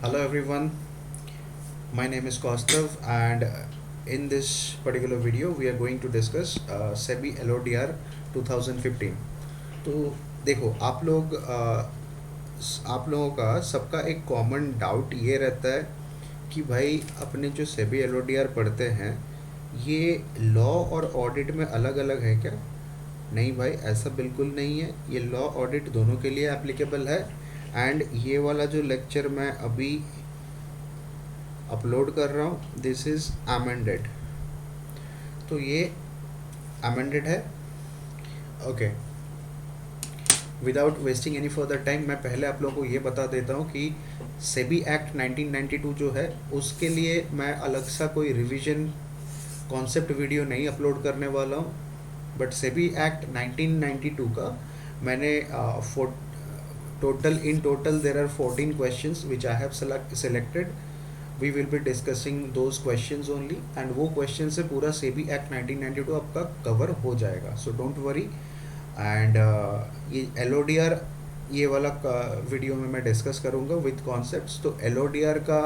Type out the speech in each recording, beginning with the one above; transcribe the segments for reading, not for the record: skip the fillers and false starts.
Hello everyone, my name is Kaustav and in this particular video we are going to discuss SEBI LODR 2015। तो देखो आप लोगों का सबका एक कॉमन डाउट ये रहता है कि भाई अपने जो सेबी एलओडीआर पढ़ते हैं ये लॉ और ऑडिट में अलग अलग है क्या। नहीं भाई, ऐसा बिल्कुल नहीं है। ये लॉ ऑडिट दोनों के लिए एप्लीकेबल है। एंड ये वाला जो लेक्चर मैं अभी अपलोड कर रहा हूँ दिस इज़ अमेंडेड। तो ये अमेंडेड है। Okay, without wasting any further time मैं पहले आप लोगों को ये बता देता हूँ कि सेबी एक्ट 1992 जो है उसके लिए मैं अलग सा कोई रिवीजन कॉन्सेप्ट वीडियो नहीं अपलोड करने वाला हूँ। बट सेबी एक्ट 1992 का मैंने total there are 14 questions which I have selected. We will be discussing those questions only and वो क्वेश्चन से पूरा सेबी एक्ट 1992 आपका कवर हो जाएगा। So don't worry. एंड ये एलओडीआर ये वाला वीडियो में मैं डिस्कस करूँगा विद कॉन्सेप्ट्स। तो एलओडीआर का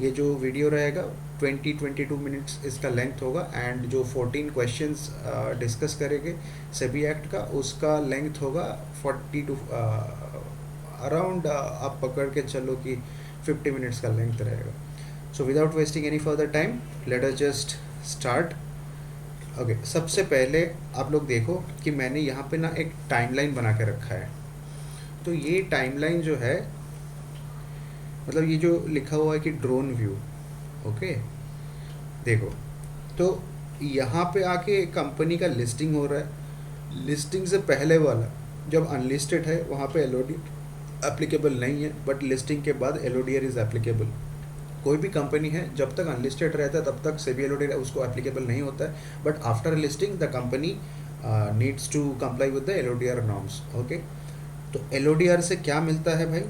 ये जो वीडियो रहेगा 22 मिनट्स इसका लेंथ होगा एंड जो 14 क्वेश्चंस डिस्कस करेंगे सेबी एक्ट का उसका लेंथ होगा 40 टू अराउंड आप पकड़ के चलो कि 50 मिनट्स का लेंथ रहेगा। So without wasting any further time let us just start. Okay, सबसे पहले आप लोग देखो कि मैंने यहाँ पे ना एक टाइमलाइन बना के रखा है। तो ये टाइमलाइन जो है मतलब ये जो लिखा हुआ है कि ड्रोन व्यू। ओके, देखो तो यहाँ पे आके कंपनी का लिस्टिंग हो रहा है। लिस्टिंग से पहले वाला जब अनलिस्टेड है वहाँ पे एलओडी एप्लीकेबल नहीं है, बट लिस्टिंग के बाद एलओडीआर इज़ एप्लीकेबल। कोई भी कंपनी है जब तक अनलिस्टेड रहता है तब तक सेबी एलओडी उसको एप्लीकेबल नहीं होता है, but after listing the company needs to comply with the LODR norms. Okay, तो एलओडीआर से क्या मिलता है भाई?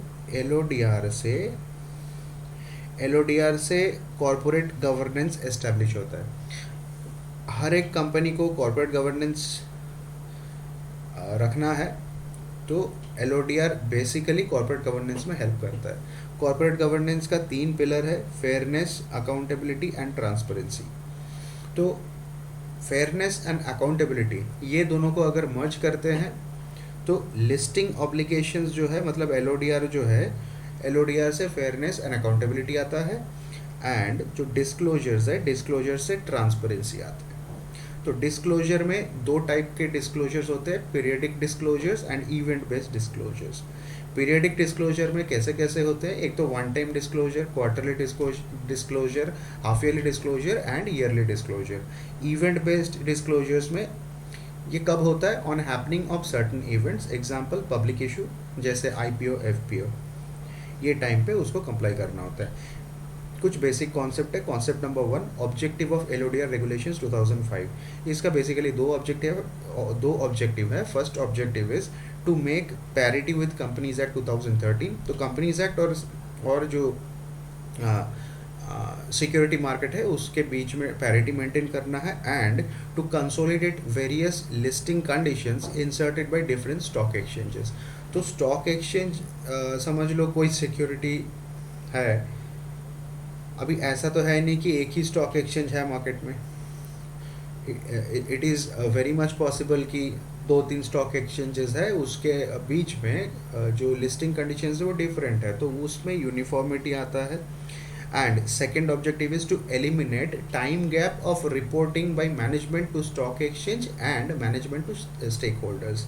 एलओडीआर से कॉरपोरेट गवर्नेंस एस्टेब्लिश होता है। हर एक कंपनी को कॉरपोरेट गवर्नेंस रखना है, तो एलओडीआर बेसिकली कॉरपोरेट गवर्नेंस में हेल्प करता है। कॉरपोरेट गवर्नेंस का 3 पिलर है: फेयरनेस, अकाउंटेबिलिटी एंड ट्रांसपेरेंसी। तो फेयरनेस एंड अकाउंटेबिलिटी ये दोनों को अगर मर्ज करते हैं तो लिस्टिंग ऑब्लिगेशंस जो है मतलब एलओडीआर जो है, एलओडीआर से फेयरनेस एंड अकाउंटेबिलिटी आता है एंड जो डिस्क्लोजर्स है डिस्क्लोजर से ट्रांसपेरेंसी आता है। तो डिस्क्लोजर में 2 टाइप के डिस्क्लोजर्स होते हैं: periodic disclosures and event based disclosures. Periodic disclosure में कैसे कैसे होते हैं? एक तो one time disclosure, quarterly disclosure, half yearly disclosure and yearly disclosure. Event based disclosures में ये कब होता है? On happening of certain events, example public issue जैसे आईपीओ, एफपीओ, ये टाइम पे उसको कंप्लाई करना होता है। कुछ बेसिक कॉन्सेप्ट है। Concept number 1, objective of LODR regulations 2005। इसका बेसिकली दो ऑब्जेक्टिव है। First objective is to make parity with companies act 2013। तो कंपनीज एक्ट और जो सिक्योरिटी मार्केट है उसके बीच में पैरिटी मेंटेन करना है and to consolidate various listing conditions inserted by different stock exchanges. तो स्टॉक एक्सचेंज समझ लो कोई सिक्योरिटी है। अभी ऐसा तो है नहीं कि एक ही स्टॉक एक्सचेंज है मार्केट में। It is very much possible कि 2-3 स्टॉक एक्सचेंजेस है, उसके बीच में जो लिस्टिंग कंडीशंस है वो डिफरेंट है, तो उसमें यूनिफॉर्मिटी आता है। And second objective is to eliminate time gap of reporting by management to stock exchange and management to stakeholders.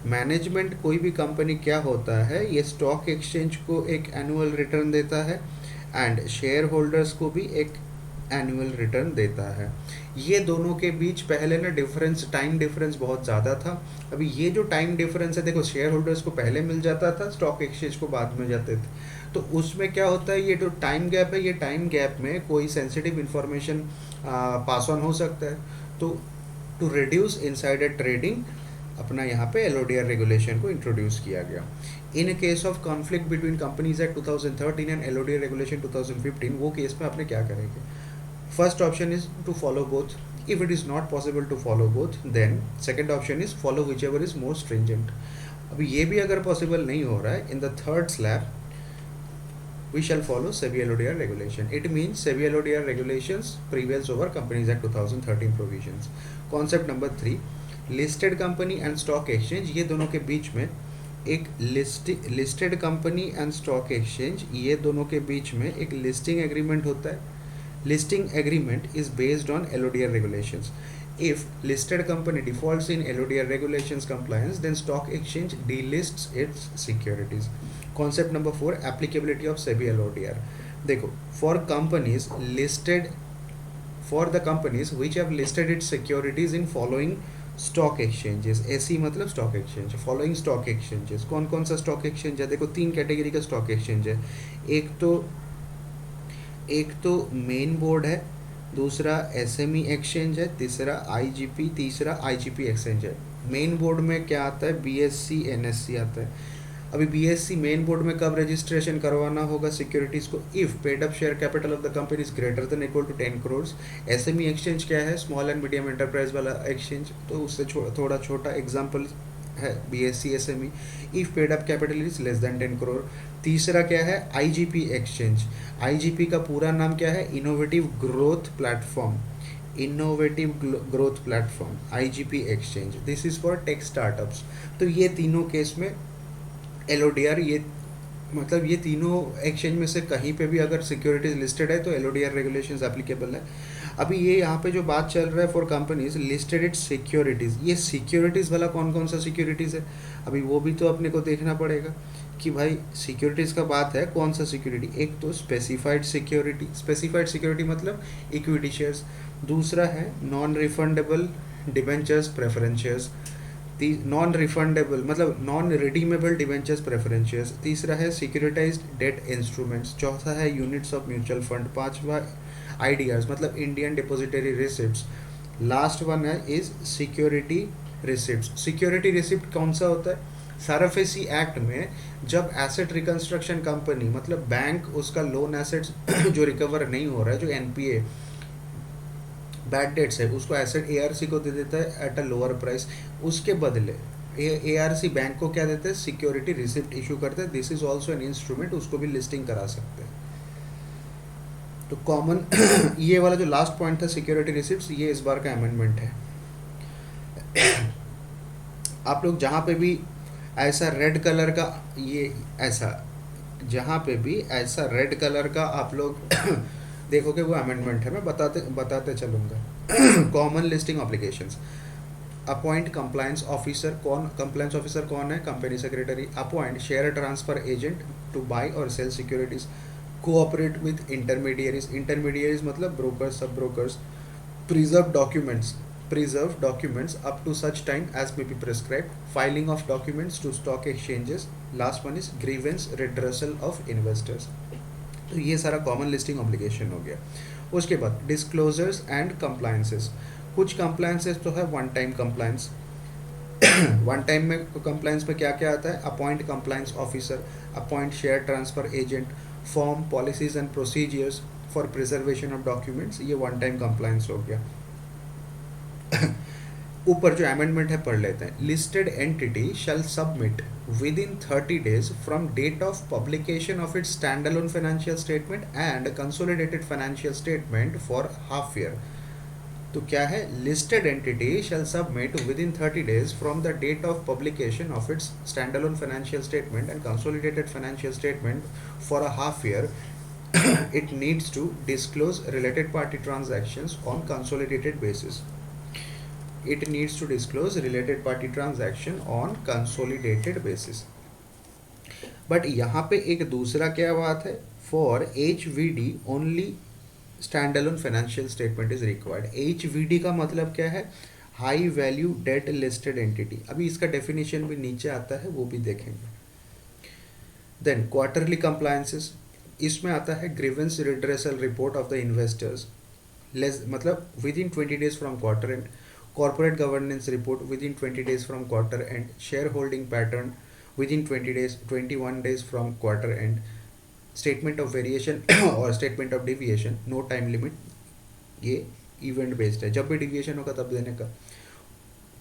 Management कोई भी कंपनी क्या होता है, ये स्टॉक एक्सचेंज को एक एनुअल रिटर्न देता है एंड शेयर होल्डर्स को भी एक एनुअल रिटर्न देता है। ये दोनों के बीच पहले ना टाइम डिफरेंस बहुत ज़्यादा था। अभी ये जो टाइम डिफरेंस है, देखो शेयर होल्डर्स को पहले मिल जाता था, स्टॉक एक्सचेंज को बाद में जाते थे। तो उसमें क्या होता है, ये जो टाइम गैप है, ये टाइम गैप में कोई सेंसिटिव इन्फॉर्मेशन पास ऑन हो सकता है। तो टू रिड्यूस इनसाइडर ट्रेडिंग अपना यहाँ पे एलओडीआर रेगुलेशन को इंट्रोड्यूस किया गया। In case of conflict between companies act 2013 and LODR regulation 2015, वो केस में आपने क्या करेंगे? First option is to follow both. If it is not possible to follow both, then second option is follow whichever is more stringent. अभी ये भी अगर possible नहीं हो रहा है, in the third slab we shall follow SEBI LODR regulation. It means SEBI LODR regulations prevails over Companies Act 2013 provisions. Concept number 3, listed company and stock exchange, ये दोनों के बीच में एक listed company and stock exchange, ये दोनों के बीच में एक लिस्टिंग एग्रीमेंट होता है. Listing agreement is based on LODR regulations. If listed company defaults in LODR regulations compliance, then stock exchange delists its securities. Concept number 4, applicability of SEBI LODR. देखो, for the companies which have listed its securities in following stock exchanges, ऐसी मतलब stock exchange, following stock exchanges. कौन कौन सा stock exchange है? देखो 3 category का stock exchange है. एक तो मेन बोर्ड है, दूसरा SME एक्सचेंज है, तीसरा IGP, तीसरा IGP एक्सचेंज है. मेन बोर्ड में क्या आता है? BSE NSE आता है. अभी BSE मेन बोर्ड में कब रजिस्ट्रेशन करवाना होगा सिक्योरिटीज़ को? If paid up share capital of the company is greater than equal to 10 crore. SME exchange क्या है? स्मॉल एंड मीडियम एंटरप्राइज वाला एक्सचेंज, तो उससे थोड़ा छोटा एग्जाम्पल है BSE SME. If paid up capital is less than 10 crore. तीसरा क्या है? IGP exchange. IGP का पूरा नाम क्या है? Innovative growth platform. IGP exchange. This is for tech startups. तो ये तीनों केस में LODR, ये मतलब ये तीनों एक्सचेंज में से कहीं पे भी अगर सिक्योरिटीज लिस्टेड है तो LODR रेगुलेशंस एप्लीकेबल है. अभी ये यहाँ पे जो बात चल रहा है for companies listed it's securities, ये सिक्योरिटीज़ वाला कौन कौन सा सिक्योरिटीज़ है? अभी वो भी तो अपने को देखना पड़ेगा कि भाई सिक्योरिटीज़ का बात है, कौन सा सिक्योरिटी? एक तो स्पेसिफाइड सिक्योरिटी मतलब इक्विटी शेयर्स. दूसरा है non refundable debentures preference shares. Non refundable मतलब नॉन रिडीमेबल डिवेंचर्स प्रेफरेंशियस. तीसरा है सिक्योरिटाइज्ड डेट इंस्ट्रूमेंट्स. चौथा है यूनिट्स ऑफ म्यूचुअल फंड. पांचवा IDRs मतलब Indian depository receipts. Last one है is security receipts. Security receipt कौन सा होता है? साराफेसी एक्ट में जब एसेट रिकंस्ट्रक्शन कंपनी मतलब बैंक उसका लोन एसेट्स जो रिकवर नहीं हो रहा है, जो NPA बैड डेट्स है, उसको एसेट ARC को दे देता है एट अ लोअर प्राइस. उसके बदले ARC बैंक को क्या देते हैं? सिक्योरिटी रिसिप्ट इशू करते हैं. This is also an instrument, उसको भी लिस्टिंग करा सकते हैं. तो कॉमन ये वाला जो लास्ट पॉइंट था सिक्योरिटी रिसिप्ट, ये इस बार का अमेंडमेंट है. आप लोग जहाँ पे भी ऐसा रेड कलर का ये ऐसा जहाँ पे भी ऐसा रेड कलर का आप लोग देखोगे वो अमेंडमेंट है. मैं बताते चलूँगा. Common listing obligations. Appoint compliance officer. Compliance officer कौन है? Company secretary. Appoint share transfer agent to buy और sell securities. Cooperate with intermediaries मतलब brokers, sub brokers. Preserve documents up to such time as may be prescribed. Filing of documents to stock exchanges. Last one is grievance redressal of investors. तो ये सारा common listing obligation हो गया. उसके बाद disclosures and compliances. कुछ compliances तो है one time compliance. One time में कंप्लायंस में क्या क्या आता है? Appoint compliance officer, appoint share transfer agent, form policies and procedures for preservation of documents. ये वन टाइम कंप्लायंस हो गया. ऊपर जो अमेंडमेंट है पढ़ लेते हैं. Listed entity shall submit within 30 days from date of publication of its standalone financial statement and consolidated financial statement for half year. तो क्या है? Listed entity shall submit within 30 days from the date of publication of its standalone financial statement and consolidated financial statement for a half year. It needs to disclose related party transactions on consolidated basis. It needs to disclose related party transaction on consolidated basis. But यहाँ पे एक दूसरा क्या बात है? For HVD only standalone financial statement is required. HVD का मतलब क्या है? High value debt listed entity. अभी इसका डेफिनेशन भी नीचे आता है, वो भी देखेंगे. Then quarterly compliances. इसमें आता है grievance redressal report of the investors less मतलब within 20 days from quarter end. Corporate governance report within 20 days from quarter end. Shareholding pattern within 21 days from quarter end. Statement of variation और statement of deviation, no time limit. ये event based है, जब भी deviation होगा तब देने का.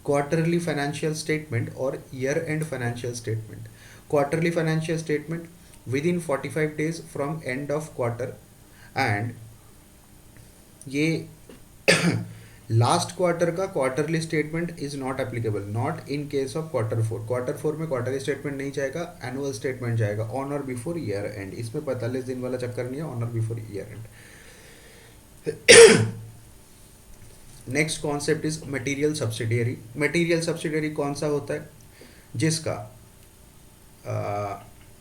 Quarterly financial statement और year and financial statement. Quarterly financial statement within 45 days from end of quarter, and ये लास्ट क्वार्टर का quarterly statement is not applicable, not in case of quarter 4। Quarter 4 में quarterly statement नहीं जाएगा, annual statement जाएगा on और before year and. इसमें 45 दिन वाला चक्कर नहीं है, ऑन और before year and. Next concept is material subsidiary. Material subsidiary कौन सा होता है?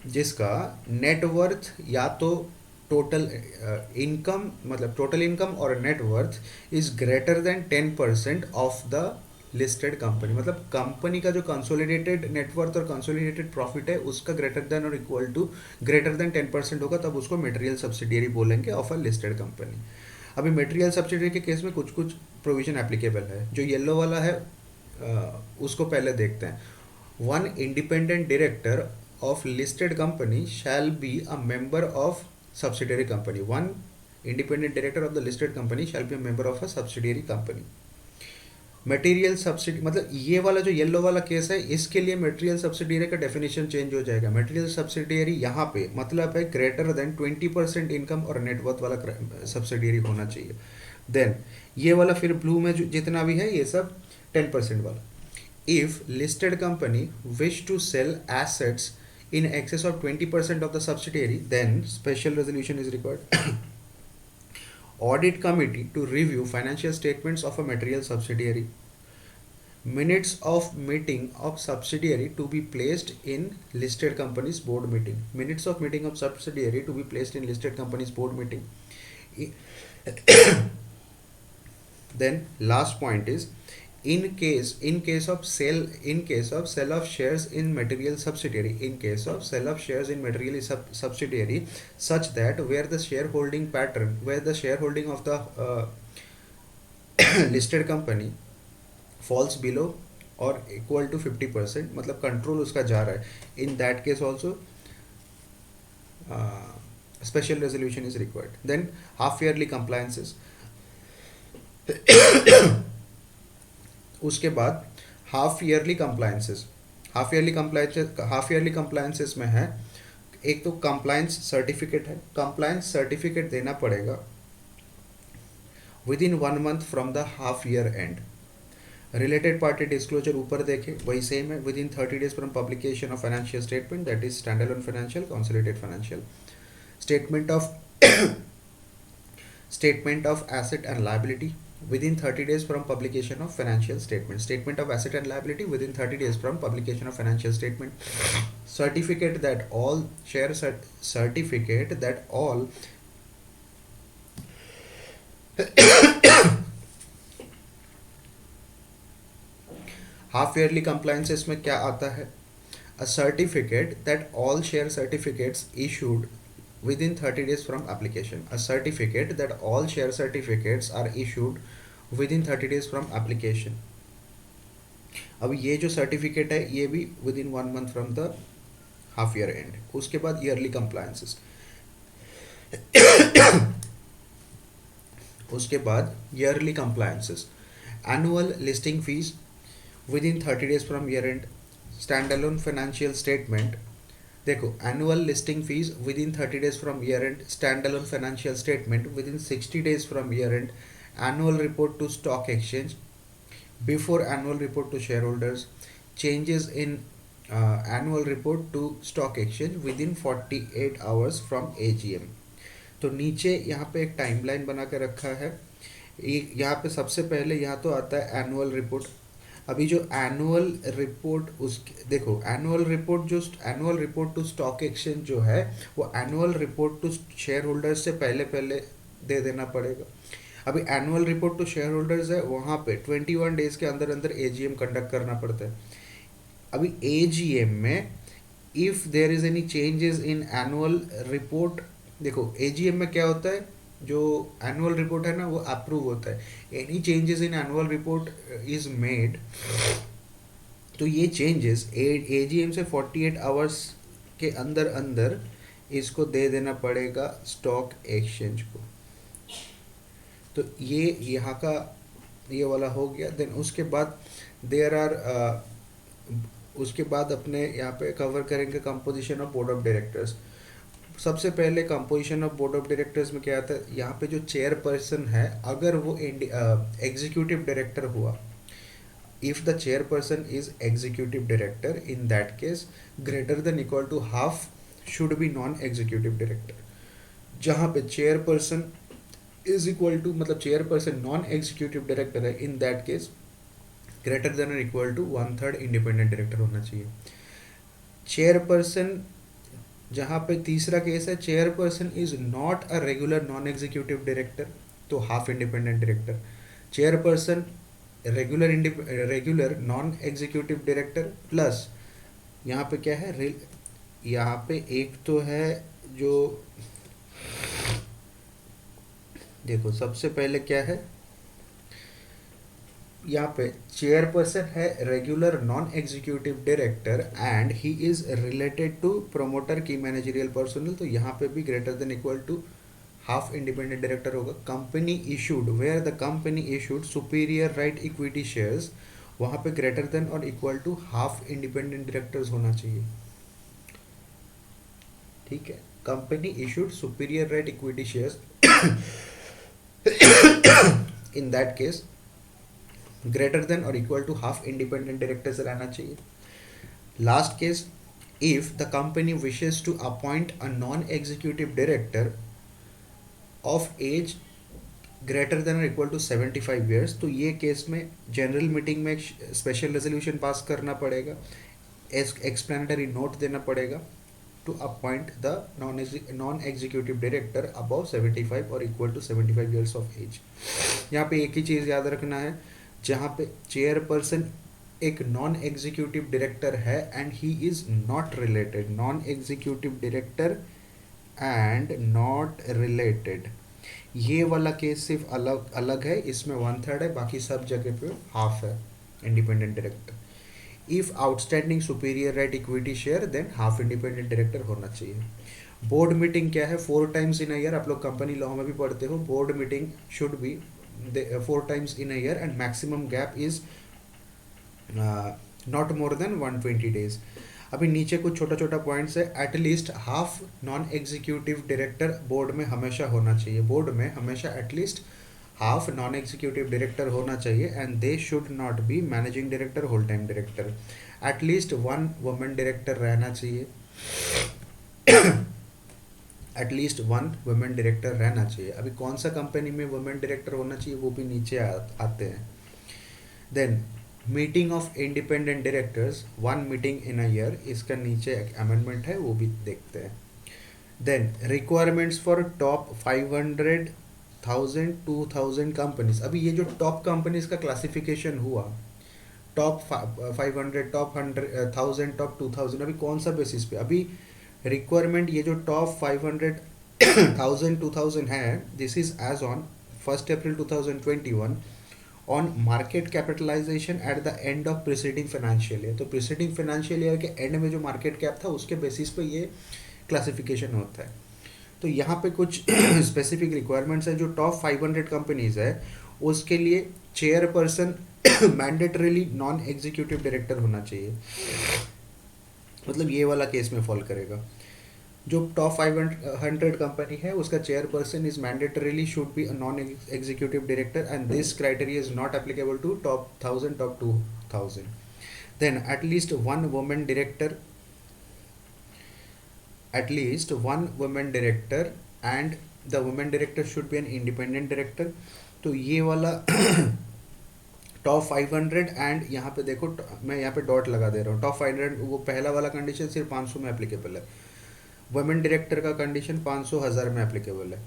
जिसका नेटवर्थ या तो टोटल इनकम, मतलब टोटल इनकम और net worth is greater then 10% of the listed company. मतलब कंपनी का जो कंसोलिडेटेड नेटवर्थ और कंसोलिडेटेड प्रॉफिट है उसका ग्रेटर देन और इक्वल टू ग्रेटर देन 10% होगा, तब उसको मटेरियल सब्सिडियरी बोलेंगे ऑफ अ लिस्टेड कंपनी। अभी मटेरियल सब्सिडियरी के केस में कुछ कुछ प्रोविजन एप्लीकेबल है। जो येलो वाला है उसको पहले देखते हैं। One independent director of listed company shall be a member of subsidiary company. One independent director of the listed company shall be a member of a subsidiary company. Material subsidy मतलब ये वाला जो येलो वाला case है, इसके लिए material subsidiary का definition change हो जाएगा। मटेरियल सब्सिडियरी यहाँ पे मतलब है ग्रेटर देन 20% इनकम और नेटवर्थ वाला सब्सिडियरी होना चाहिए। देन ये वाला फिर ब्लू में जो जितना भी है ये सब 10% वाला। If listed company wish to sell assets in excess of 20% of the subsidiary, then special resolution is required. Audit committee to review financial statements of a material subsidiary. Minutes of meeting of subsidiary to be placed in listed companies board meeting. Minutes of meeting of subsidiary to be placed in listed companies board meeting. Then last point is in case of sale of shares in material subsidiary, in case of sale of shares in material subsidiary, such that where the shareholding of the listed company falls below or equal to 50%, मतलब control उसका जा रहा है, in that case also special resolution is required. Then half yearly compliances. उसके बाद half yearly compliances. Half yearly compliances में है, एक तो कंप्लायंस सर्टिफिकेट है। कंप्लायंस सर्टिफिकेट देना पड़ेगा with in 1 month from the half year and. Related party disclosure ऊपर देखे वही सेम है, within 30 days from publication of financial statement, that is stand alone financial, consolidated financial statement of asset and liability within 30 days from publication of financial statement. Statement of asset and liability within 30 days from publication of financial statement. Certificate that all half yearly compliances में क्या आता है? A certificate that all share certificates issued within 30 days from application. A certificate that all share certificates are issued within 30 days from application. अब ये जो certificate है ये भी within 1 month from the half year end. उसके बाद yearly compliances. उसके बाद yearly compliances, annual listing fees within 30 days from year end, standalone financial statement. देखो annual listing fees within 30 days from year end, standalone financial statement within 60 days from year end, annual report to stock exchange, before annual report to shareholders, changes in annual report to stock exchange within 48 hours from AGM। तो नीचे यहाँ पे एक timeline बना के रखा है। यहाँ पे सबसे पहले यहाँ तो आता है एनुअल रिपोर्ट। अभी जो एनुअल रिपोर्ट देखो annual report to stock exchange जो है वो annual report to shareholders से पहले दे देना पड़ेगा। अभी annual report to shareholders है, वहाँ पे 21 days के अंदर एजीएम कंडक्ट करना पड़ता है। अभी एजीएम में if there is any changes in annual report, देखो एजीएम में क्या होता है, जो एनुअल रिपोर्ट है ना वो अप्रूव होता है। Any changes in annual report is made, तो ये चेंजेस एजीएम से 48 आवर्स के अंदर इसको दे देना पड़ेगा स्टॉक एक्सचेंज को। तो ये यहाँ का ये वाला हो गया। देन उसके बाद उसके बाद अपने यहाँ पे कवर करेंगे composition of board of directors. सबसे पहले composition of board of directors में क्या आता है, यहाँ पे जो चेयरपर्सन है अगर वो एग्जीक्यूटिव डायरेक्टर हुआ, if the chairperson is executive director, in that case greater than equal to half should be non-executive director. जहाँ पे चेयरपर्सन इज इक्वल टू मतलब चेयरपर्सन नॉन एग्जीक्यूटिव डायरेक्टर है, in that case greater than और equal to 1/3 independent director होना चाहिए. Chairperson, जहाँ पे तीसरा केस है chairperson is not a regular non executive director, तो half independent director. Chairperson regular non executive director plus यहाँ पे क्या है, यहाँ पे एक तो है जो, देखो सबसे पहले क्या है, यहाँ पे चेयरपर्सन है regular non executive director and he is related to promoter की मैनेजरियल पर्सनल, तो यहाँ पे भी greater than equal to half independent director होगा. Company issued, where the company issued superior right equity shares, वहाँ पे ग्रेटर देन और equal to half independent directors होना चाहिए. ठीक है, company issued superior right equity shares, in that case greater than और equal to half independent directors रहना चाहिए. Last case, if the company wishes to appoint a non executive director of age greater than और equal to 75 years, तो ये case में general meeting में एक special resolution pass करना पड़ेगा, एक्सप्लेनेटरी नोट देना पड़ेगा to appoint the non executive director above 75 और equal to 75 years of age. यहाँ पे एक ही चीज़ याद रखना है, जहाँ पे चेयरपर्सन एक नॉन एग्जीक्यूटिव डायरेक्टर है and he is not related, non executive director and not related, ये वाला केस सिर्फ अलग अलग है, इसमें 1/3 है, बाकी सब जगह पे हाफ है independent director. If outstanding superior right equity share than half independent director होना चाहिए. बोर्ड मीटिंग क्या है, 4 times इन अ ईयर, आप लोग कंपनी लॉ में भी पढ़ते हो, board meeting should be 4 times in a year and maximum gap is not more than 120 days. अभी नीचे कुछ छोटा छोटा पॉइंट्स है. At least half non executive director board में हमेशा होना चाहिए, बोर्ड में हमेशा at least half non executive director होना चाहिए and they should not be managing director, whole time director. At least 1 women director रहना चाहिए, एटलीस्ट 1 वुमेन डायरेक्टर रहना चाहिए. अभी कौन सा कंपनी में वुमेन डायरेक्टर होना चाहिए वो भी नीचे आते हैं. Then meeting of independent directors 1 meeting in a year, इसका नीचे एक अमेंडमेंट है वो भी देखते हैं. Then requirements for top 500,000 2,000 companies. अभी ये जो टॉप कंपनीज का क्लासिफिकेशन हुआ, टॉप 500, टॉप 100,000, टॉप 2,000, अभी कौन सा बेसिस पे, अभी रिक्वायरमेंट ये जो टॉप 500,000 2,000 है, this is as on 1 April 2021 on market capitalisation at the end of preceding financial year. तो प्रीसीडिंग फाइनेंशियल ईयर के एंड में जो मार्केट कैप था उसके बेसिस पे ये क्लासिफिकेशन होता है. तो यहाँ पे कुछ स्पेसिफिक रिक्वायरमेंट्स हैं. जो टॉप 500 कंपनीज है उसके लिए chairperson mandatorily non executive director होना चाहिए, मतलब ये वाला केस में फॉल करेगा. जो टॉप 500 कंपनी है उसका chairperson is mandatorily should be a non executive director and this criteria is not applicable to top 1000, top 2000. Then at least 1 women director, at least 1 women director and the women director should be an independent director. तो ये वाला top 500 and यहाँ पे देखो मैं यहाँ पे dot लगा दे रहा हूँ, टॉप 500 वो पहला वाला कंडीशन सिर्फ 500 में एप्लीकेबल है, वुमेन डायरेक्टर का कंडीशन 500,000 में एप्लीकेबल है.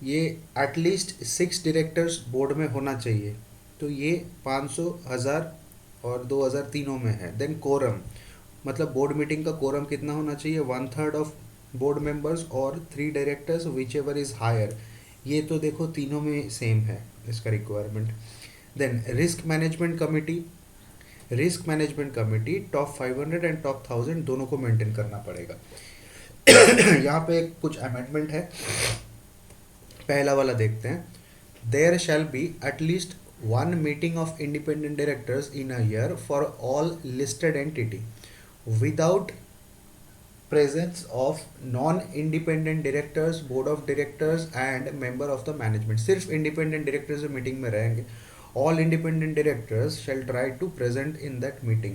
ये एटलीस्ट 6 डायरेक्टर्स बोर्ड में होना चाहिए, तो ये 500,000 और 2,000 तीनों में है. देन कोरम, मतलब बोर्ड मीटिंग का कोरम कितना होना चाहिए, 1/3 ऑफ बोर्ड मेंबर्स और 3 directors whichever is higher. ये तो देखो तीनों में सेम है इसका requirement. Then risk management committee, risk management committee top 500 and top 1000 दोनों को मेंटेन करना पड़ेगा. यहाँ पे कुछ अमेंडमेंट है, पहला वाला देखते हैं. There shall be at least 1 meeting of independent directors in a year for all listed entity without presence of non-independent directors, board of directors and member of the management. सिर्फ independent directors मीटिंग में रहेंगे. All independent directors shall try to present in that meeting.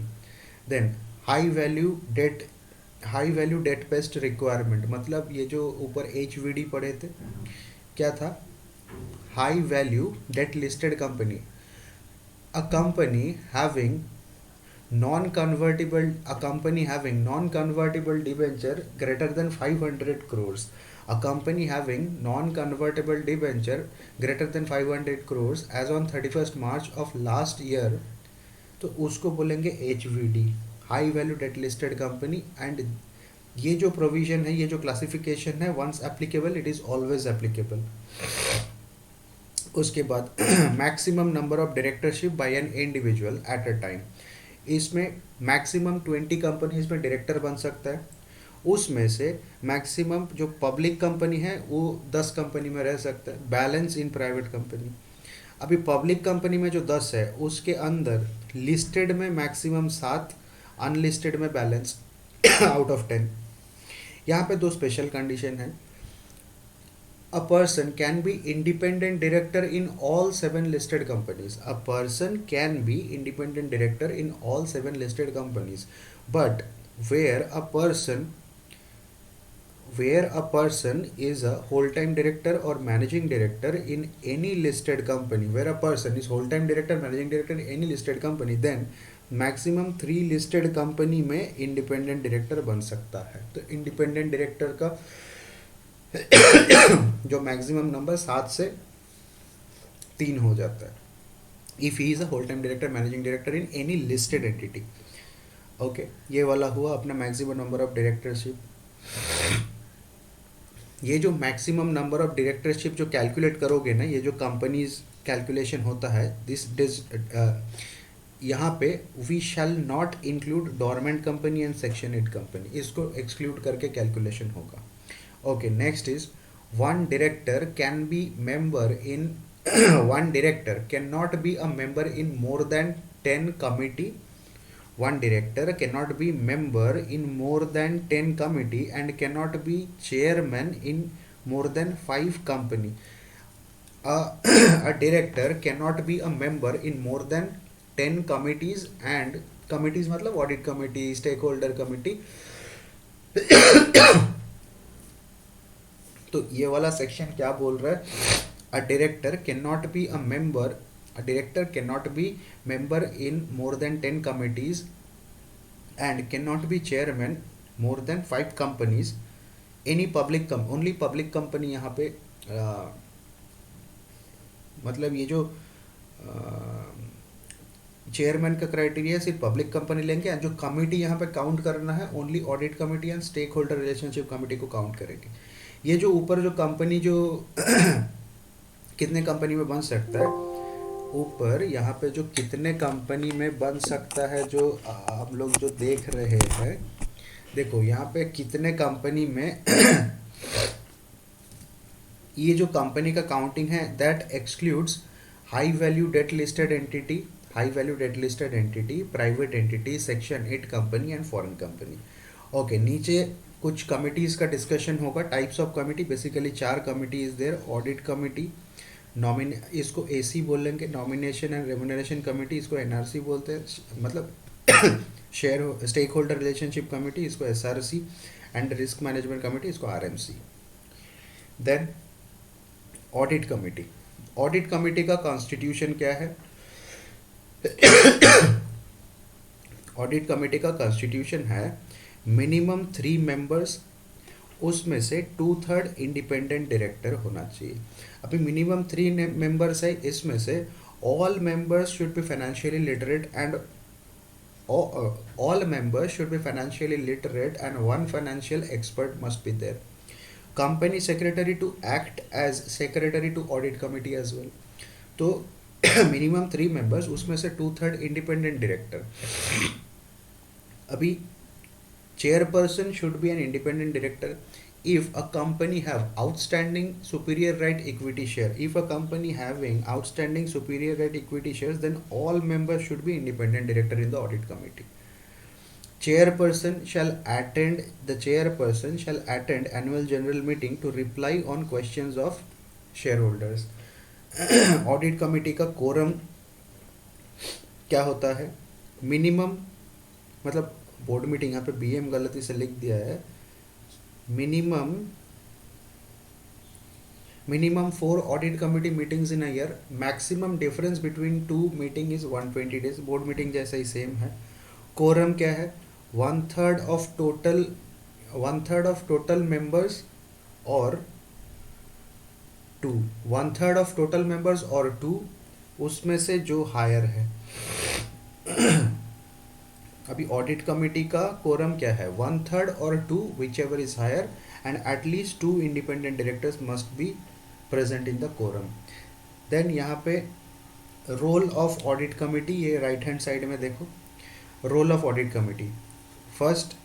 Then high value debt based requirement, मतलब ये जो ऊपर HVD पढ़े थे क्या था? High value debt listed company, a company having non-convertible debenture greater than 500 crores. A company having non-convertible debenture greater than 500 crores as on 31st March of last year, तो उसको बोलेंगे HVD, high value debt listed company. And ये जो provision है, ये जो classification है, once applicable it is always applicable. उसके बाद maximum number of directorship by an individual at a time. इसमें मैक्सिमम 20 कंपनीज में डायरेक्टर बन सकता है. उसमें से मैक्सिमम जो पब्लिक कंपनी है वो 10 कंपनी में रह सकता है. Balance in private company. अभी पब्लिक कंपनी में जो 10 है उसके अंदर लिस्टेड में मैक्सिमम 7, अनलिस्टेड में बैलेंस आउट ऑफ 10. यहाँ पे दो स्पेशल कंडीशन है. A person can be independent director in all 7 listed companies. A person can be independent director in all 7 listed companies. But where a person is a whole-time director or managing director in any listed company, where a person is whole-time director, managing director in any listed company, then maximum 3 listed company में independent director बन सकता है. तो independent director का जो maximum number 7 से 3 हो जाता है if he is a whole time director managing director in any listed entity. Okay, ये वाला हुआ अपना मैक्सिमम नंबर ऑफ डायरेक्टरशिप. ये जो मैक्सिमम नंबर ऑफ डायरेक्टरशिप जो कैलकुलेट करोगे ना, ये जो कंपनीज कैलकुलेशन होता है, दिस यहाँ पे we shall not include dormant company and section 8 company, इसको एक्सक्लूड करके कैलकुलेशन होगा. Okay, next is one director can be member in one director cannot be a member in more than 10 committee. One director cannot be member in more than 10 committee and cannot be chairman in more than 5 company. A director cannot be a member in more than 10 committees, and committees मतलब audit committee, stakeholder committee. तो ये वाला section क्या बोल रहा है? A director can not be a member in more than 10 committees and can not be chairman more than 5 companies. Any public only public company यहाँ पे मतलब ये जो चेयरमैन का क्राइटेरिया सिर्फ पब्लिक कंपनी लेंगे, एंड जो कमिटी यहाँ पे काउंट करना है only audit committee and stakeholder relationship committee को काउंट करेंगे. ये जो ऊपर जो कंपनी जो कितने कंपनी में बन सकता है, ऊपर यहाँ पे जो कितने कंपनी में बन सकता है जो आप लोग जो देख रहे हैं, देखो यहाँ पे कितने कंपनी में ये जो कंपनी का काउंटिंग है that excludes high value debt listed entity, private entity, section 8 company and foreign company. Okay, नीचे कुछ कमिटीज़ का डिस्कशन होगा. Types of committee, basically 4 committee is there. Audit committee, इसको AC बोलेंगे, नॉमिनेशन एंड रेम्यूनरेशन कमिटी, इसको NRC बोलते हैं, मतलब स्टेक होल्डर रिलेशनशिप कमिटी, इसको SRC, and risk management committee, इसको RMC. देन ऑडिट कमिटी का कॉन्स्टिट्यूशन क्या है? ऑडिट कमिटी का कॉन्स्टिट्यूशन है मिनिमम 3 मेंबर्स, उसमें से 2/3 इंडिपेंडेंट डायरेक्टर होना चाहिए. अभी मिनिमम 3 मेंबर्स है, इसमें से all members should be financially literate and one financial expert must be there. Company secretary to act as secretary to audit committee as well. तो मिनिमम 3 मेंबर्स, उसमें से 2/3 इंडिपेंडेंट डायरेक्टर. अभी chairperson should be an independent director if a company have outstanding superior right equity share. If a company having outstanding superior right equity shares, then all members should be independent director in the audit committee. Chairperson shall attend the chairperson shall attend annual general meeting to reply on questions of shareholders. Audit committee का कोरम क्या होता है? Minimum, मतलब board meeting, यहाँ पे BM गलती से लिख दिया है, minimum 4 audit committee meetings in a year, maximum difference between two meeting is 120 days. Board meeting जैसा ही सेम है. कोरम क्या है? One third of total members और two, one third of total members और टू, उसमें से जो हायर है. अभी ऑडिट कमेटी का कोरम क्या है? वन थर्ड और two, whichever is higher, and at least two independent directors must be present in the quorum. Then यहाँ पे रोल ऑफ ऑडिट कमेटी, ये राइट हैंड साइड में देखो. Role of audit committee, first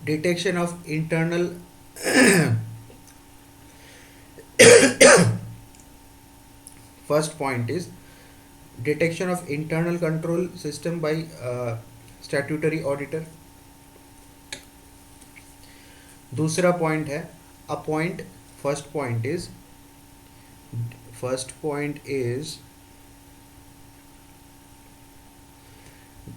detection of internal first point is detection of internal control system by statutory auditor. दूसरा point है appoint. First point is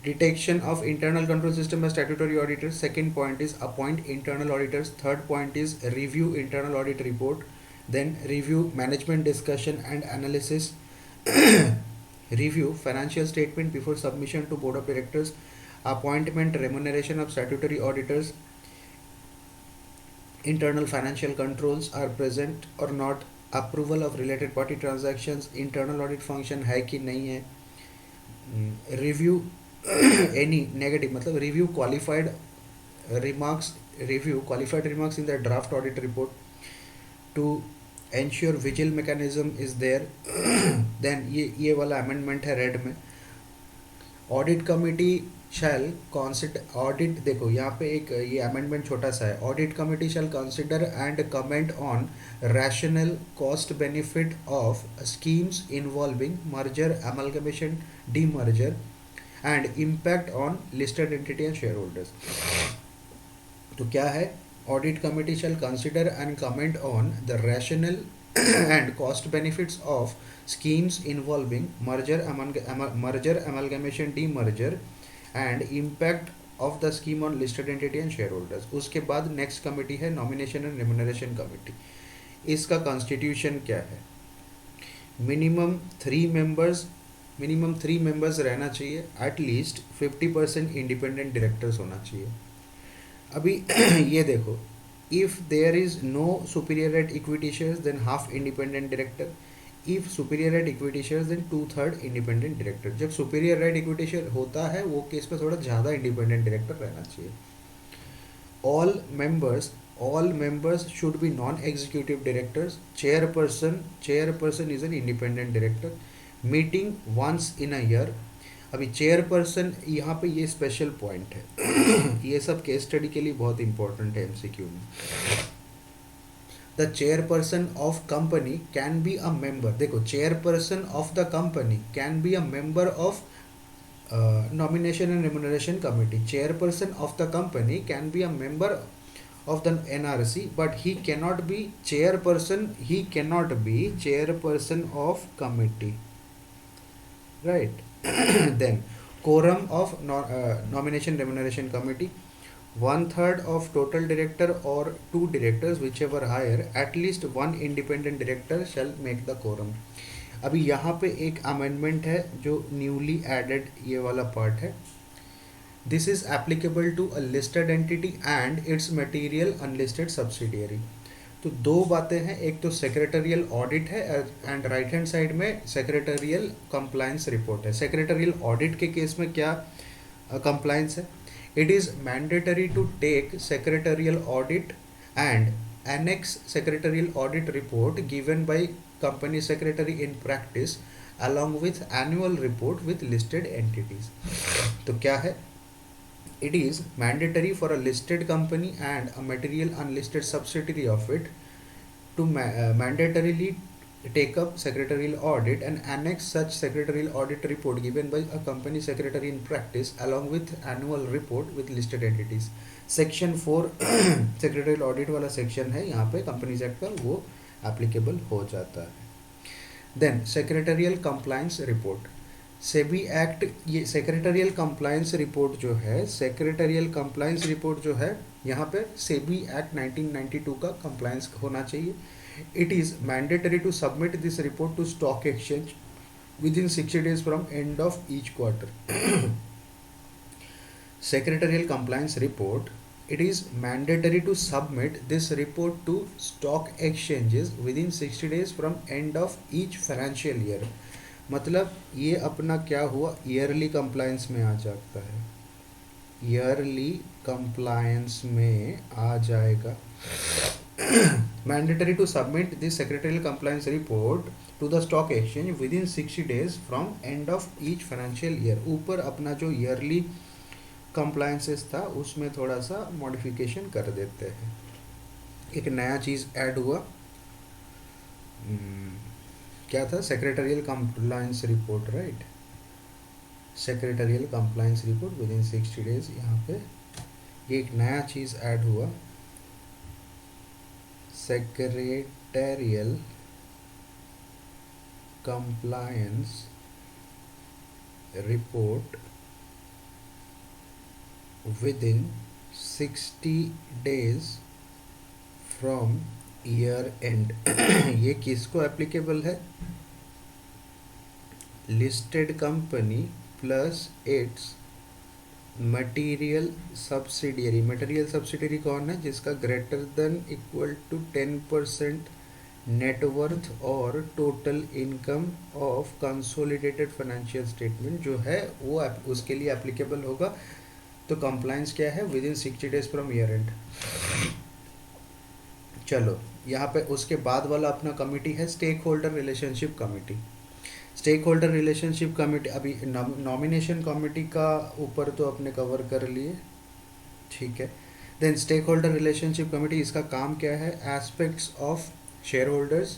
detection of internal control system by statutory auditors. Second point is appoint internal auditors. Third point is review internal audit report. Then review management discussion and analysis. Review financial statement before submission to board of directors. Appointment remuneration of statutory auditors. Internal financial controls are present or not. Approval of related party transactions. Internal audit function है कि नहीं है. Review any negative, मतलब review qualified remarks in the draft audit report to ensure vigil mechanism is there. then ये वाला amendment है red में. Audit committee shall consider, audit देखो यहाँ पे एक ये अमेंडमेंट छोटा सा है. Audit committee shall consider and comment on rational cost benefit of schemes involving merger, amalgamation, demerger and impact on listed entity and shareholders. तो क्या है? Audit committee shall consider and comment on the rational and cost benefits of schemes involving merger, amalgamation, demerger and impact of the scheme on listed entity and shareholders. उसके बाद next committee है nomination and remuneration committee. इसका constitution क्या है? Minimum 3 members रहना चाहिए. At least 50% independent directors होना चाहिए. अभी ये देखो, if there is no superior at equity shares then half independent director, if superior at equity shares then 2/3 independent director. जब superior at equity share होता है वो केस में थोड़ा ज़्यादा independent director रहना चाहिए. all members should be non-executive directors. chairperson is an independent director. meeting once in a year. अभी चेयरपर्सन, यहाँ पे ये स्पेशल पॉइंट है. ये सब केस स्टडी के लिए बहुत इंपॉर्टेंट है एमसीक्यू में. The chairperson of company can be a member. देखो, chairperson of the company can be a member of nomination and remuneration committee. Chairperson of the company can be a member of the NRC, but he cannot be chairperson of committee, right? Then quorum of nomination remuneration committee, 1/3 of total director or 2 directors whichever higher, at least 1 independent director shall make the quorum. अभी यहाँ पे एक amendment है जो newly added ये वाला part है. This is applicable to a listed entity and its material unlisted subsidiary. तो दो बातें हैं, एक तो सेक्रेटरियल ऑडिट है एंड राइट हैंड साइड में सेक्रेटरियल कंप्लायंस रिपोर्ट है. सेक्रेटरियल ऑडिट के केस में क्या कंप्लायंस है? It is mandatory to take secretarial audit and annex secretarial audit report given by company secretary in practice along with annual report with listed entities. तो क्या है? It is mandatory for a listed company and a material unlisted subsidiary of it to mandatorily take up secretarial audit and annex such secretarial audit report given by a company secretary in practice along with annual report with listed entities. Section 4 secretarial audit वाला section है, यहाँ पे companies act का वो applicable हो जाता है. Then secretarial compliance report. SEBI act, ये सेक्रेटरियल कंप्लायंस रिपोर्ट जो है, सेक्रेटरियल कंप्लायंस रिपोर्ट जो है यहाँ पे सेबी एक्ट 1992 का कंप्लायंस होना चाहिए. It is mandatory to submit this report to stock exchange within 60 days from end of each quarter. Secretarial compliance report, it is mandatory to submit this report to stock exchanges within 60 days from end of each financial year. मतलब ये अपना क्या हुआ, yearly compliance में आ जाता है, yearly compliance में आ जाएगा. Mandatory to submit this secretarial compliance report to the stock exchange within 60 days from end of each financial year. ऊपर अपना जो ईयरली कंप्लायंसेस था उसमें थोड़ा सा मॉडिफिकेशन कर देते हैं. एक नया चीज़ ऐड हुआ, क्या था, secretarial compliance report, right. Secretarial compliance report within 60 days, यहाँ पे ये एक नया चीज़ ऐड हुआ, secretarial compliance report within 60 days from year end. ये किसको एप्लीकेबल है, listed company plus its material subsidiary. Material subsidiary कौन है, जिसका greater than equal to 10% net worth और total income of consolidated financial statement जो है वो उसके लिए एप्लीकेबल होगा. तो कंप्लायंस क्या है, within 60 days from year end. चलो यहाँ पे उसके बाद वाला अपना कमिटी है stakeholder relationship committee. Stakeholder relationship committee, अभी नॉमिनेशन कमिटी का ऊपर तो अपने कवर कर लिए, ठीक है. Then stakeholder relationship committee, इसका काम क्या है, aspects of shareholders,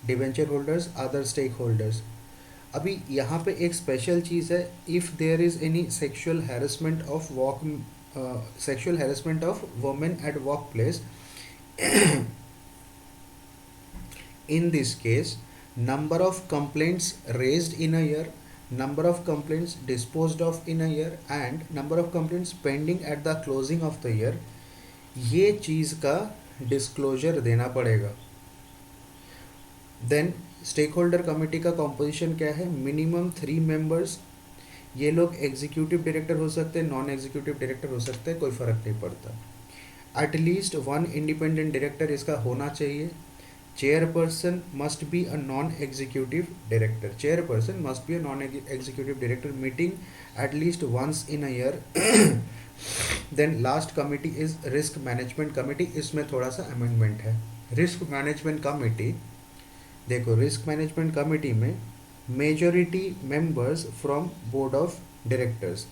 debenture holders, other stakeholders. अभी यहाँ पे एक स्पेशल चीज़ है, if there is any sexual harassment of sexual harassment of women at work place, in this case number of complaints raised in a year, number of complaints disposed of in a year and number of complaints pending at the closing of the year, ये चीज़ का disclosure देना पड़ेगा. Then stake holder committee का composition क्या है, minimum 3 members. ये लोग executive director हो सकते हैं, नॉन एग्जीक्यूटिव डायरेक्टर हो सकते हैं, कोई फ़र्क नहीं पड़ता. एटलीस्ट 1 इंडिपेंडेंट डायरेक्टर इसका होना चाहिए. Chairperson must be a non executive director. Chairperson must be a non executive director meeting at least once in a year. Then last committee is risk management committee. इसमें थोड़ा सा अमेंडमेंट है. Risk management committee, देखो risk management committee में majority members from board of directors,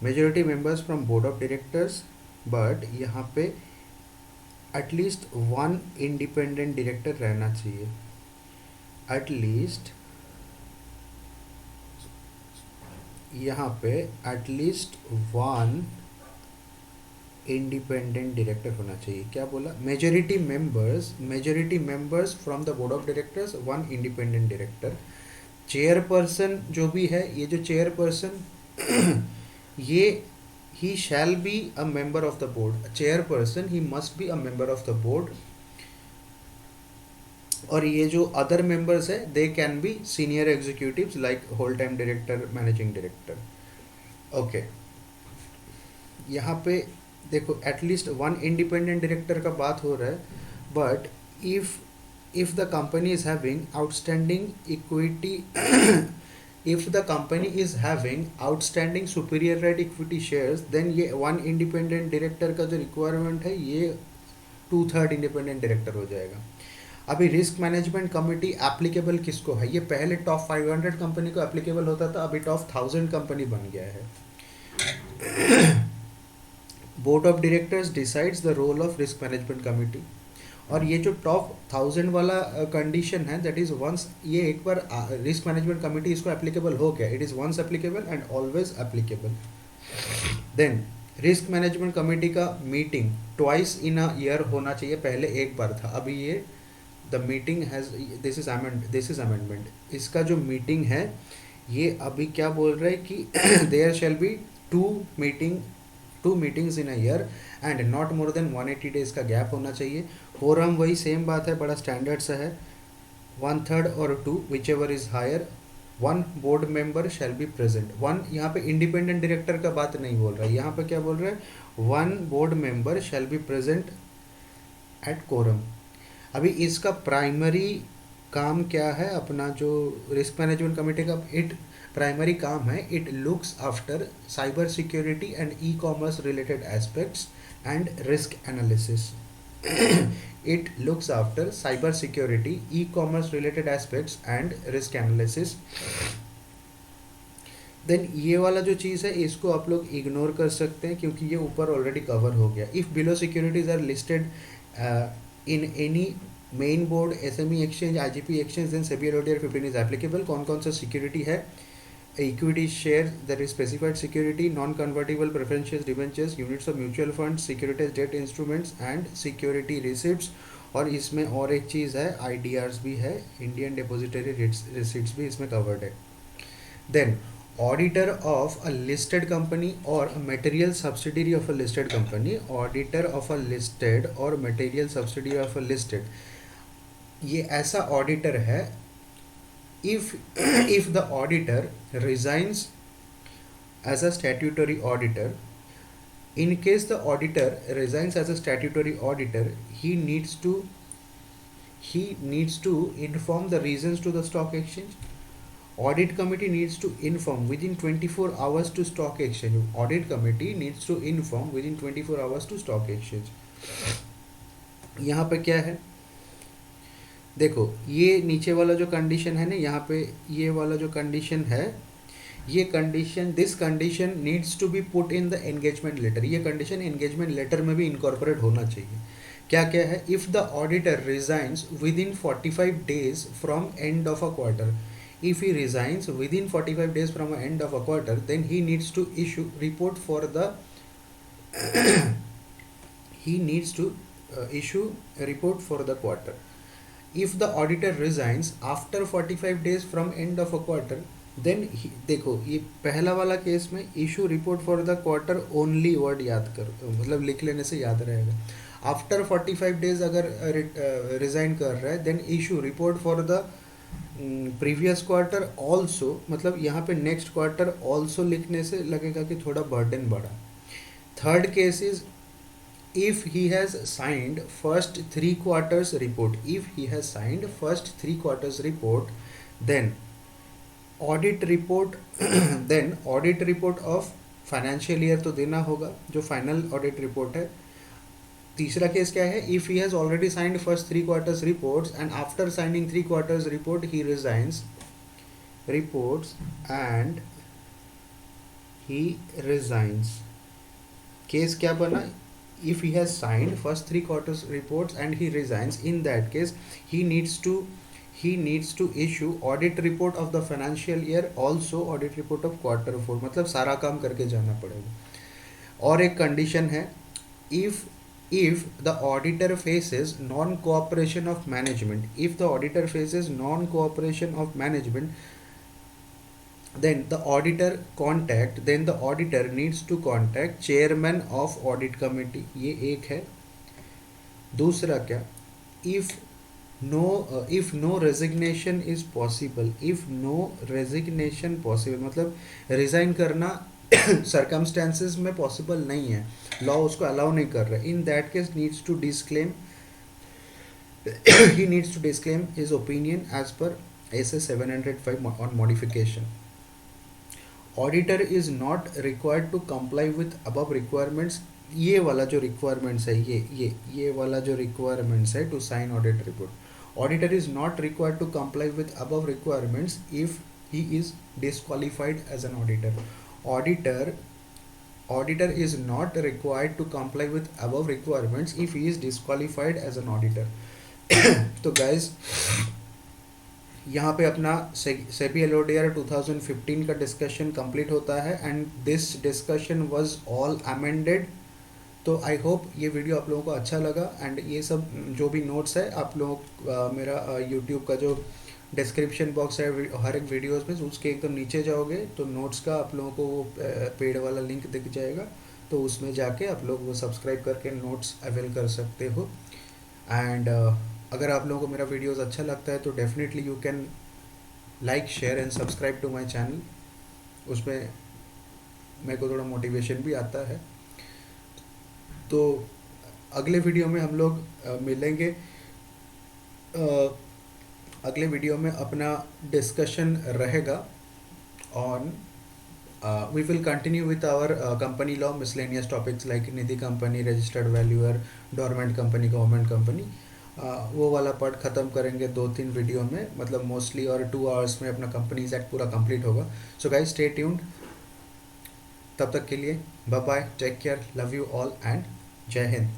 majority members from board of directors, but यहाँ पे at least 1 independent director रहना चाहिए. एटलीस्ट यहाँ पे एटलीस्ट 1 इंडिपेंडेंट डायरेक्टर होना चाहिए. क्या बोला, majority members from the board of directors, 1 independent director. Chairperson जो भी है, ये जो चेयरपर्सन ये he shall be a member of the board. A chairperson, he must be a member of the board. और ये जो अदर मेंबर्स है, they can be senior executives like whole time director, managing director. Okay, यहाँ पे देखो at least 1 independent director का बात हो रहा है, but if the company is having outstanding equity if the company is having outstanding superior right equity shares, then ये 1 independent director का जो requirement है ये 2/3 independent director हो जाएगा. अभी रिस्क मैनेजमेंट कमिटी एप्लीकेबल किसको है, ये पहले टॉप 500 कंपनी को एप्लीकेबल होता था, अभी टॉप 1000 कंपनी बन गया है. Board of directors decides the role of risk management committee. और ये जो टॉप 1000 वाला कंडीशन है, दैट इज वंस, ये एक बार रिस्क मैनेजमेंट कमेटी इसको एप्लीकेबल हो गया, it is once applicable and always applicable. Then risk management committee का meeting twice in a year होना चाहिए, पहले एक बार था, अभी ये the meeting has, this is amendment, इसका जो मीटिंग है ये अभी क्या बोल रहा है कि there shall be two meeting two meetings in a year and not more than 180 days का गैप होना चाहिए। कोरम वही सेम बात है, बड़ा स्टैंडर्ड सा है, 1/3 और 2 whichever is higher, one board member shall be present. One यहाँ पे इंडिपेंडेंट डायरेक्टर का बात नहीं बोल रहा है, यहाँ पे क्या बोल रहा है, one board member shall be present at quorum. अभी इसका प्राइमरी काम क्या है, अपना जो रिस्क मैनेजमेंट कमेटी का इट प्राइमरी काम है, it looks after cyber security and e commerce related aspects and risk analysis. It looks after cyber security, e commerce related aspects and risk analysis. Then ये वाला जो चीज़ है इसको आप लोग इग्नोर कर सकते हैं क्योंकि ये ऊपर ऑलरेडी कवर हो गया। If below securities are listed in any main board, SME exchange, IGP exchange, then SEBI LODR 15 is applicable. कौन कौन सा सिक्योरिटी है, equity share, that is specified security, non convertible preferential debentures, units of mutual fund, securities debt instruments and security receipts. और इसमें और एक चीज़ है, आईडीआरस भी है, इंडियन डिपोजिटरी रिसिप्ट्स भी इसमें कवर्ड है। Then auditor of a listed company or a material subsidiary of a listed company, auditor of a listed or material subsidiary of a listed, ये ऐसा ऑडिटर है if if the auditor resigns as a statutory auditor, in case the auditor resigns as a statutory auditor, he needs to inform the reasons to the stock exchange. Audit committee needs to inform within 24 hours to stock exchange. Audit committee needs to inform within 24 hours to stock exchange. यहाँ पे क्या है, देखो ये नीचे वाला जो condition है ना, यहाँ पे ये वाला जो कंडीशन है, ये condition, this condition needs to be put in the engagement letter. ये कंडीशन एंगेजमेंट लेटर में भी इनकॉर्पोरेट होना चाहिए। क्या क्या है, if the auditor resigns within 45 days from end of a quarter, if he resigns within 45 days from the end of a quarter, then he needs to issue report for the he needs to issue a report for the quarter. If the auditor resigns after 45 days from end of a quarter, then देखो ये पहला वाला case में issue report for the quarter only, word याद करो, मतलब लिख लेने से याद रहेगा। आफ्टर 45 डेज अगर रिजाइन कर रहा है, then issue report for the previous quarter also, मतलब यहाँ पे नेक्स्ट क्वार्टर ऑल्सो लिखने से लगेगा कि थोड़ा बर्डन बढ़ा। Third case is if he has signed first 3 quarters report, if he has signed first 3 quarters report, then audit report then audit report of financial year तो देना होगा, जो फाइनल ऑडिट रिपोर्ट है। तीसरा केस क्या है, if he has already signed first 3 quarters reports and after signing 3 quarters report he resigns reports and he resigns. Case क्या बना, if he has signed first 3 quarters reports and he resigns, in that case he needs to issue audit report of the financial year, also audit report of Q4, मतलब सारा काम करके जाना पड़ेगा। और एक कंडीशन है, if the auditor faces non-cooperation of management, if the auditor faces non-cooperation of management, then the auditor needs to contact chairman of audit committee, ये एक है। दूसरा क्या, if no resignation is possible, if no resignation possible, मतलब resign करना circumstances में possible नहीं है, लॉ उसको अलाउ नहीं कर रहा है, in that case needs to disclaim he needs to disclaim his opinion as per SS 705 on modification. Auditor is not required to comply with above requirements. ये वाला जो requirements है, ये वाला जो requirements है to sign audit report. Auditor is not required to comply with above requirements if he is disqualified as an auditor. Auditor auditor is not required to comply with above requirements if he is disqualified as an auditor. तो guys, यहाँ पे अपना SEBI LODR 2015 का discussion complete होता है and this discussion was all amended. तो I hope ये video आप लोगों को अच्छा लगा एंड ये सब जो भी नोट्स है आप लोग मेरा यूट्यूब का जो डिस्क्रिप्शन बॉक्स है हर एक वीडियोस में उसके एकदम नीचे जाओगे तो नोट्स का आप लोगों को वो पेड वाला लिंक दिख जाएगा. तो उसमें जाके आप लोग वो सब्सक्राइब करके नोट्स अवेल कर सकते हो. एंड अगर आप लोगों को मेरा वीडियोस अच्छा लगता है तो definitely you can like share and subscribe to my channel. उसमें मेरे को थोड़ा मोटिवेशन भी आता है. तो अगले वीडियो में हम लोग मिलेंगे. अगले वीडियो में अपना डिस्कशन रहेगा on we will continue with our company law miscellaneous topics like Nidhi company, registered valuer, dormant company, government company. वो वाला पार्ट ख़त्म करेंगे 2-3 वीडियो में, मतलब मोस्टली, और 2 आवर्स में अपना कंपनीज एक्ट पूरा कंप्लीट होगा. So guys stay tuned. तब तक के लिए bye bye, take care, love you all and जय हिंद.